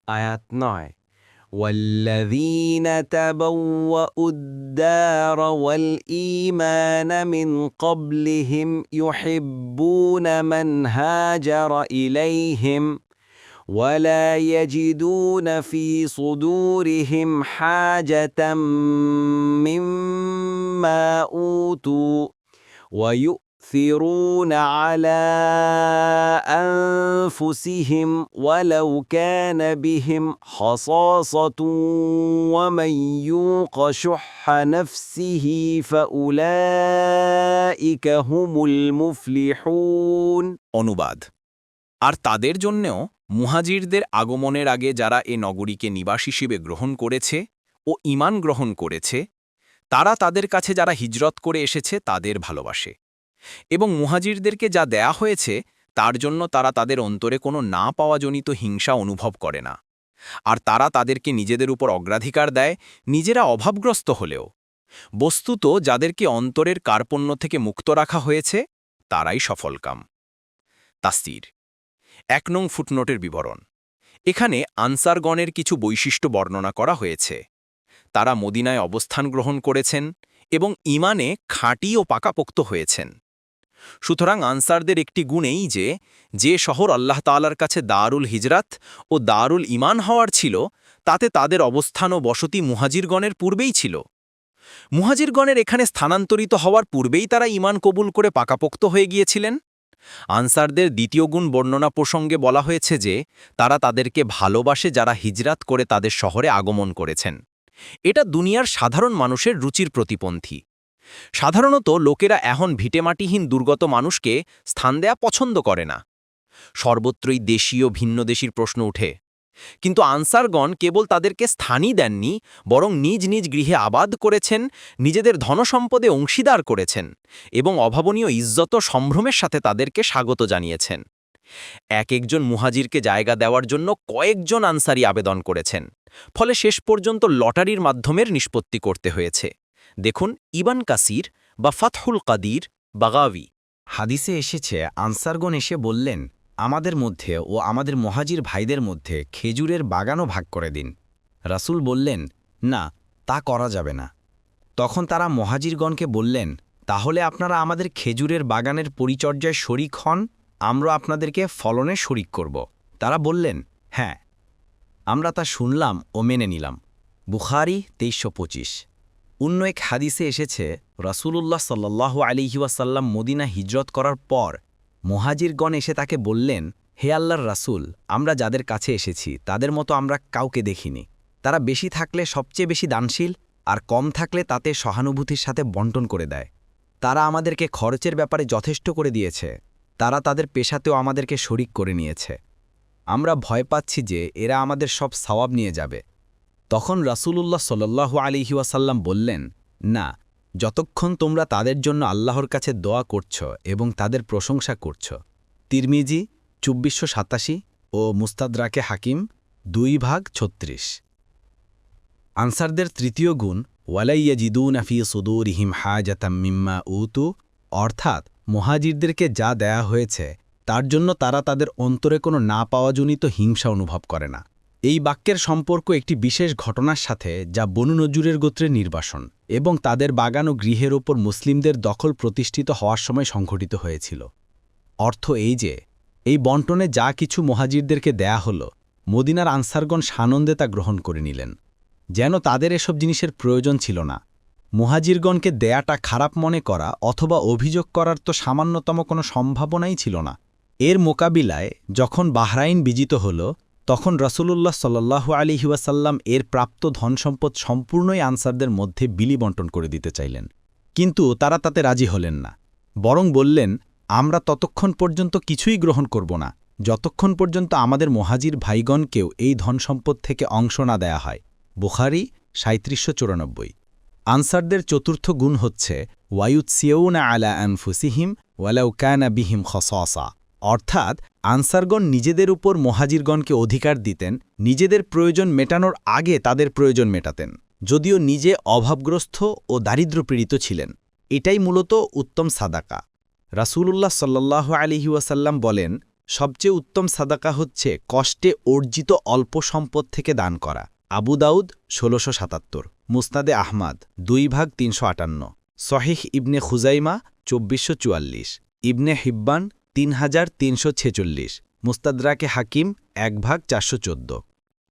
আয়াত 9 والذين تبوأوا الدار والإيمان من قبلهم يحبون من هاجر إليهم ولا يجدون في صدورهم حاجة مما أوتوا ويؤثرون على أنفسهم ولو كان بهم خصاصة ومن يوق شح نفسه فأولئك هم المفلحون অনুবাদ আর তাদের জন্যেও মুহাজিরদের আগমনের আগে যারা এ নগরীকে নিবাস হিসেবে গ্রহণ করেছে ও ঈমান গ্রহণ করেছে তারা তাদের কাছে যারা হিজরত করে এসেছে তাদের ভালোবাসে এবং মুহাজিরদেরকে যা দেয়া হয়েছে তার জন্য তারা তাদের অন্তরে কোনো না পাওয়াজনিত হিংসা অনুভব করে না আর তারা তাদেরকে নিজেদের উপর অগ্রাধিকার দেয় নিজেরা অভাবগ্রস্ত হলেও বস্তুত যাদেরকে অন্তরের কার্পণ্য থেকে মুক্ত রাখা হয়েছে তারাই সফলকাম তাফসীর ১ নং ফুটনোটের বিবরণ এখানে আনসারগণের কিছু বৈশিষ্ট্য বর্ণনা করা হয়েছে তারা মদিনায় অবস্থান গ্রহণ করেছেন এবং ঈমানে খাঁটি ও পাকাপোক্ত হয়েছেন সুতরাং আনসারদের একটি গুণ এই যে শহর আল্লাহ তাআলার কাছে দারুল হিজরাত ও দারুল ঈমান হওয়ার ছিল তাতে তাদের অবস্থান ও বসতি মুহাজিরগণের পূর্বেই ছিল মুহাজিরগণের এখানে স্থানান্তরিত হওয়ার পূর্বেই তারা ঈমান কবুল করে পাকাপোক্ত হয়ে গিয়েছিলেন আনসারদের দ্বিতীয় গুণ বর্ণনা প্রসঙ্গে বলা হয়েছে যে তারা তাদেরকে ভালোবাসে যারা হিজরাত করে তাদের শহরে আগমন করেছেন এটা দুনিয়ার সাধারণ মানুষের রুচির প্রতিপন্থী সাধারণত লোকেরা এখন ভিটেমাটিহীন দুর্গত মানুষকে স্থান দেয়া পছন্দ করে না সর্বত্রই দেশীয় ভিন্নদেশীর প্রশ্ন উঠে কিন্তু আনসারগণ কেবল তাদেরকে স্থানই দেননি বরং নিজ নিজ গৃহে আবাদ করেছেন নিজেদের ধনসম্পদে অংশীদার করেছেন এবং অভাবনীয় ইজ্জত সম্ভ্রমের সাথে তাদেরকে স্বাগত জানিয়েছেন এক একজন মুহাজিরকে জায়গা দেওয়ার জন্য কয়েকজন আনসারি আবেদন করেছেন ফলে শেষ পর্যন্ত লটারির মাধ্যমের নিষ্পত্তি করতে হয়েছে দেখুন ইবান কাসির বা ফাতহুল কাদির বাগাভি হাদিসে এসেছে আনসারগণ এসে বললেন আমাদের মধ্যে ও আমাদের মুহাজির ভাইদের মধ্যে খেজুরের বাগানও ভাগ করে দিন রাসূল বললেন না তা করা যাবে না তখন তারা মুহাজিরগণকে বললেন তাহলে আপনারা আমাদের খেজুরের বাগানের পরিচর্যায় শরিক হন আমরা আপনাদেরকে ফলনে শরিক করব তারা বললেন হ্যাঁ আমরা তা শুনলাম ও মেনে নিলাম বুখারী ২৩২৫ অন্য এক হাদিসে এসেছে রাসূলুল্লাহ সাল্লাল্লাহু আলাইহি ওয়াসাল্লাম মদিনা হিজরত করার পর মুহাজিরগণ এসে তাকে বললেন হে আল্লাহর রাসূল আমরা যাদের কাছে এসেছি তাদের মতো আমরা কাউকে দেখিনি তারা বেশি থাকলে সবচেয়ে বেশি দানশীল আর কম থাকলে তাতে সহানুভূতির সাথে বন্টন করে দেয় তারা আমাদেরকে খরচের ব্যাপারে যথেষ্ট করে দিয়েছে তারা তাদের পেশাতেও আমাদেরকে শরিক করে নিয়েছে আমরা ভয় পাচ্ছি যে এরা আমাদের সব সওয়াব নিয়ে যাবে তখন রাসূলুল্লাহ সাল্লাল্লাহু আলাইহি ওয়াসাল্লাম বললেন না যতক্ষণ তোমরা তাদের জন্য আল্লাহর কাছে দোয়া করছ এবং তাদের প্রশংসা করছ তিরমিজি ২৪৮৭ ও মুস্তাদরাকে হাকিম ২/৩৬ আনসারদের তৃতীয় গুণ ওয়ালাইয়াজিদুনা ফি সুদুরিহিম হাজাতাম মিম্মা উতু অর্থাৎ মুহাজিরদেরকে যা দেয়া হয়েছে তার জন্য তারা তাদের অন্তরে কোনো না পাওয়াজনিত হিংসা অনুভব করে না এই বাক্যের সম্পর্ক একটি বিশেষ ঘটনার সাথে যা বনু নজুরের গোত্রের নির্বাসন এবং তাদের বাগান ও গৃহের ওপর মুসলিমদের দখল প্রতিষ্ঠিত হওয়ার সময় সংঘটিত হয়েছিল অর্থ এই যে এই বন্টনে যা কিছু মুহাজিরদেরকে দেয়া হল মদিনার আনসারগণ সানন্দে তা গ্রহণ করে নিলেন যেন তাদের এসব জিনিসের প্রয়োজন ছিল না মুহাজিরগণকে দেয়াটা খারাপ মনে করা অথবা অভিযোগ করার তো সামান্যতম কোনো সম্ভাবনাই ছিল না এর মোকাবিলায় যখন বাহরাইন বিজিত হল তখন রাসূলুল্লাহ সাল্লাল্লাহু আলাইহি ওয়াসাল্লাম এর প্রাপ্ত ধনসম্পদ সম্পূর্ণই আনসারদের মধ্যে বিলি বন্টন করে দিতে চাইলেন কিন্তু তারা তাতে রাজি হলেন না বরং বললেন আমরা ততক্ষণ পর্যন্ত কিছুই গ্রহণ করব না যতক্ষণ পর্যন্ত আমাদের মুহাজির ভাইগণকেও এই ধনসম্পদ থেকে অংশ না দেয়া হয় বুখারী ৩৭৯৪ আনসারদের চতুর্থ গুণ হচ্ছে ওয়ায়ুতসিউনা আলা আনফুসিহিম ওয়ালাউ কানা বিহিম খসাসা অর্থাৎ আনসারগণ নিজেদের উপর মুহাজিরগণকে অধিকার দিতেন নিজেদের প্রয়োজন মেটানোর আগে তাদের প্রয়োজন মেটাতেন যদিও নিজে অভাবগ্রস্ত ও দারিদ্র্যপীড়িত ছিলেন এটাই মূলত উত্তম সাদাকা রাসূলুল্লাহ সাল্লাল্লাহু আলাইহি ওয়াসাল্লাম বলেন সবচেয়ে উত্তম সাদাকা হচ্ছে কষ্টে অর্জিত অল্প সম্পদ থেকে দান করা। আবু দাউদ ১৬৭৭, মুসনাদে আহমাদ ২/৩৫৮, সহিহ ইবনে খুজাইমা ২৪৪৪, ইবনে হিব্বান ৩৩৪৬, মুস্তাদরাকে হাকিম ১/৪১৪।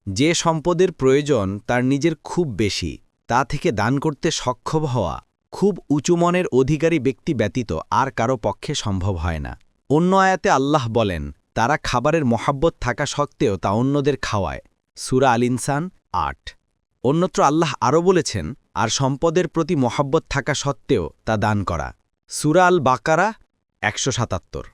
যে সম্পদের প্রয়োজন তার নিজের খুব বেশি, তা থেকে দান করতে সক্ষম হওয়া খুব উঁচু মনের অধিকারী ব্যক্তি ব্যতীত আর কারো পক্ষে সম্ভব হয় না। অন্য আয়াতে আল্লাহ বলেন, তারা খাবারের মহাব্বত থাকা সত্ত্বেও তা অন্যদের খাওয়ায়। সূরা আল ইনসান ৮। অন্যত্র আল্লাহ আরও বলেছেন, আর সম্পদের প্রতি মহাব্বত থাকা সত্ত্বেও তা দান করা। সূরা আল বাকারা ১৭৭।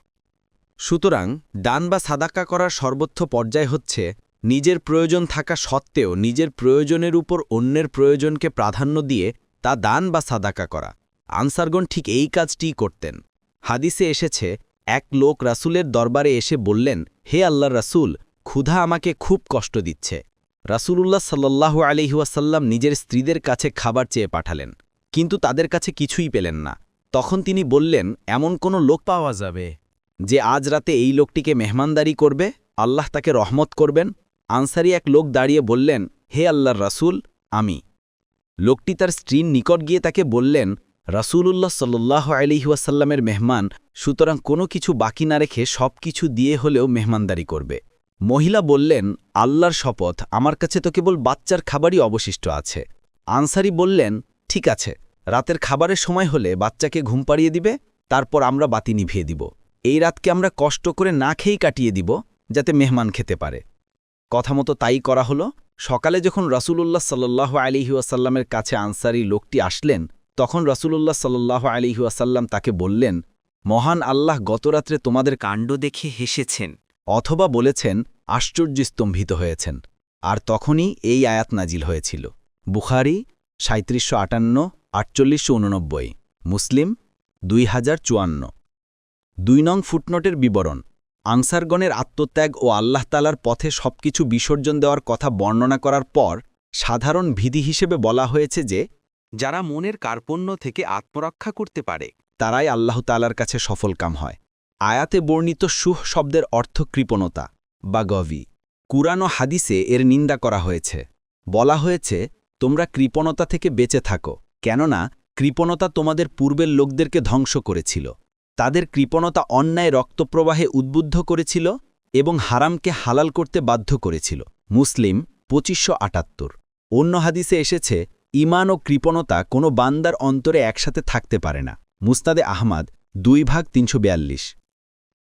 সুতরাং দান বা সাদাকা করার সর্বোচ্চ পর্যায় হচ্ছে নিজের প্রয়োজন থাকা সত্ত্বেও নিজের প্রয়োজনের উপর অন্যের প্রয়োজনকে প্রাধান্য দিয়ে তা দান বা সাদাকা করা। আনসারগণ ঠিক এই কাজটিই করতেন। হাদিসে এসেছে, এক লোক রাসূলের দরবারে এসে বললেন, হে আল্লাহর রাসূল, ক্ষুধা আমাকে খুব কষ্ট দিচ্ছে। রাসূলুল্লাহ সাল্লাল্লাহু আলাইহি ওয়াসাল্লাম নিজের স্ত্রীদের কাছে খাবার চেয়ে পাঠালেন, কিন্তু তাদের কাছে কিছুই পেলেন না। তখন তিনি বললেন, এমন কোনো লোক পাওয়া যাবে যে আজ রাতে এই লোকটিকে মেহমানদারি করবে, আল্লাহ তাকে রহমত করবেন। আনসারি এক লোক দাঁড়িয়ে বললেন, হে আল্লাহর রাসূল, আমি। লোকটি তার স্ত্রীর নিকট গিয়ে তাকে বললেন, রাসূলুল্লাহ সাল্লাল্লাহু আলাইহি ওয়াসাল্লামের মেহমান, সুতরাং কোনো কিছু বাকি না রেখে সব কিছু দিয়ে হলেও মেহমানদারি করবে। মহিলা বললেন, আল্লাহর শপথ, আমার কাছে তো কেবল বাচ্চার খাবারই অবশিষ্ট আছে। আনসারি বললেন, ঠিক আছে, রাতের খাবারের সময় হলে বাচ্চাকে ঘুম পাড়িয়ে দিবে, তারপর আমরা বাতি নিভিয়ে দিব। এই রাতকে আমরা কষ্ট করে না খেয়েই কাটিয়ে দিব, যাতে মেহমান খেতে পারে। কথামতো তাই করা হলো। সকালে যখন রাসূলুল্লাহ সাল্লাল্লাহু আলাইহি ওয়াসাল্লামের কাছে আনসারি লোকটি আসলেন, তখন রাসূলুল্লাহ সাল্লাল্লাহু আলাইহি ওয়াসাল্লাম তাকে বললেন, মহান আল্লাহ গতরাত্রে তোমাদের কাণ্ড দেখে হেসেছেন, অথবা বলেছেন আশ্চর্যস্তম্ভিত হয়েছেন। আর তখনই এই আয়াত নাজিল হয়েছিল। বুখারী ৩৭৫৮, ৪৮৮৯, মুসলিম ২০৫৪। ২ নং ফুটনোটের বিবরণ। আনসারগণের আত্মত্যাগ ও আল্লাহ তাআলার পথে সবকিছু বিসর্জন দেওয়ার কথা বর্ণনা করার পর সাধারণ বিধি হিসেবে বলা হয়েছে যে, যারা মনের কার্পণ্য থেকে আত্মরক্ষা করতে পারে তারাই আল্লাহ তাআলার কাছে সফলকাম হয়। আয়াতে বর্ণিত সুহ শব্দের অর্থ কৃপণতা বা গভি। কুরআন ও হাদিসে এর নিন্দা করা হয়েছে। বলা হয়েছে, তোমরা কৃপণতা থেকে বেঁচে থাকো, কেননা কৃপণতা তোমাদের পূর্বের লোকদেরকে ধ্বংস করেছিল। তাদের কৃপণতা অন্যায় রক্তপ্রবাহে উদ্বুদ্ধ করেছিল এবং হারামকে হালাল করতে বাধ্য করেছিল। মুসলিম ২৫৭৮। অন্য হাদিসে এসেছে, ঈমান ও কৃপণতা কোনো বান্দার অন্তরে একসাথে থাকতে পারে না। মুসনাদে আহমাদ ২/৩৪২।